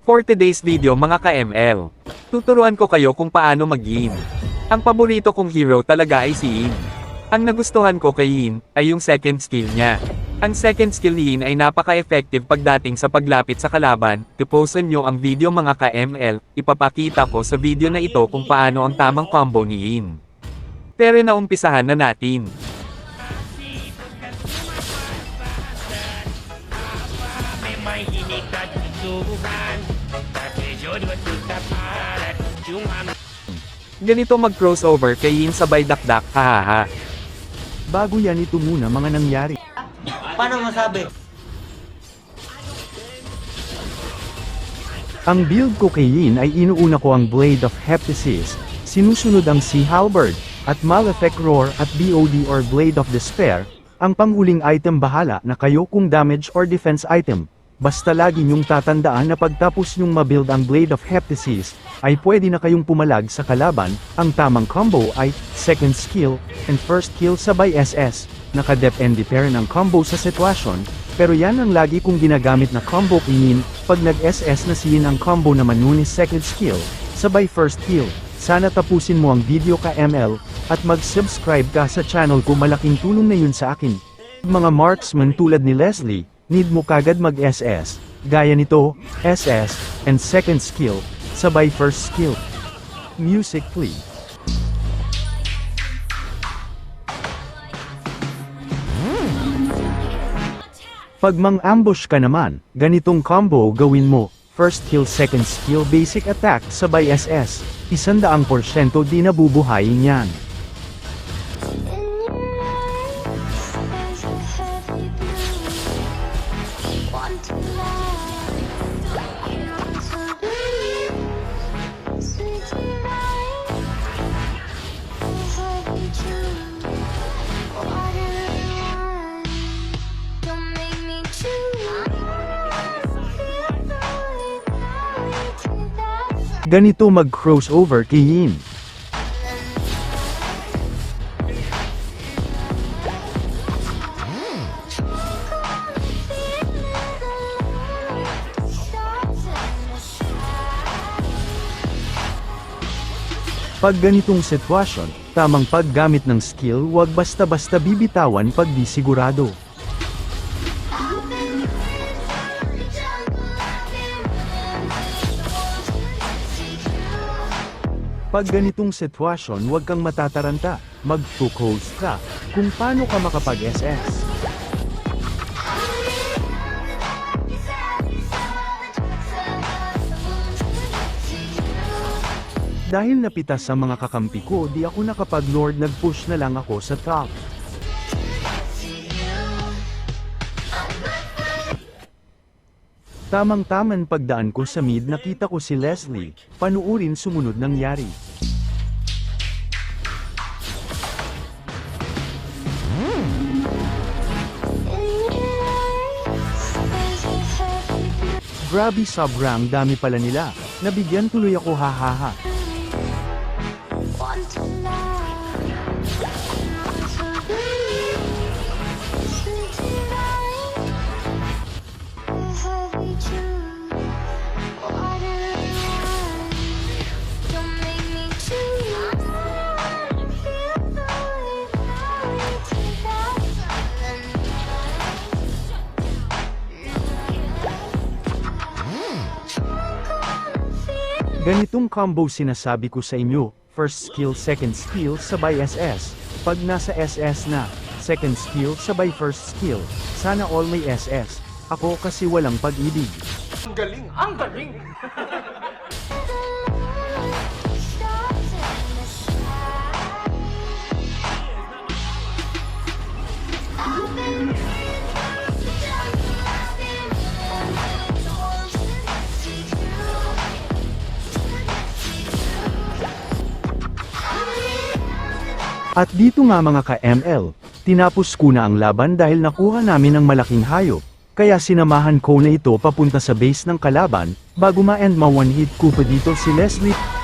For today's video mga ka-ML, tuturuan ko kayo kung paano mag-Yin. Ang paborito kong hero talaga ay si Yin. Ang nagustuhan ko kay Yin ay yung second skill niya. Ang second skill ni Yin ay napaka-effective pagdating sa paglapit sa kalaban. Tupusin nyo ang video mga ka-ML, ipapakita ko sa video na ito kung paano ang tamang combo ni Yin. Pero naumpisahan na natin. Ganito mag-crossover kay Yin sabay dakdak, hahaha. Bago yan ito muna mga nangyari. Paano masabi? Ang build ko kay Yin ay inuuna ko ang Blade of Heptasis, sinusunod ang Sea Halberd, at Malefic Roar at BOD or Blade of Despair, ang panghuling item bahala na kayo kung damage or defense item. Basta lagi nyong tatandaan na pagtapos nyong mabuild ang Blade of Heptasis, ay pwede na kayong pumalag sa kalaban. Ang tamang combo ay second skill and first skill sabay SS. Nakadepende pa rin ang combo sa sitwasyon, pero yan ang lagi kong ginagamit na combo kinin. Pag nag-SS na si Yin ang combo naman nun is second skill sabay first skill. Sana tapusin mo ang video ka ML, at mag-subscribe ka sa channel ko, malaking tulong na yun sa akin. Mga marksman tulad ni Leslie, need mo kagad mag-SS, gaya nito, SS, and second skill, sabay first skill. Music please. Pag mang-ambush ka naman, ganitong combo gawin mo, first skill second skill basic attack sabay SS, 100% di nabubuhayin yan. Ganito mag-crossover kay Yin. Pag ganitong sitwasyon, tamang paggamit ng skill, wag basta-basta bibitawan pag di sigurado. Pag ganitong sitwasyon, huwag kang matataranta, mag-focus ka kung paano ka makapag-SS. Dahil napitas sa mga kakampi ko, di ako nakapag-lord, nag-push na lang ako sa top. Tamang-taman pagdaan ko sa mid, nakita ko si Leslie, panuurin sumunod nangyari. Grabe, sobrang dami pala nila, nabigyan tuloy ako, hahaha. Ganitong combo sinasabi ko sa inyo, first skill second skill sabay SS, pag nasa SS na, second skill sabay first skill, sana all may SS, ako kasi walang pag-ibig. Ang galing! Ang galing! At dito nga mga ka-ML, tinapos ko na ang laban dahil nakuha namin ang malaking hayop, kaya sinamahan ko na ito papunta sa base ng kalaban, bago ma-end ma-one hit ko pa dito si Leslie.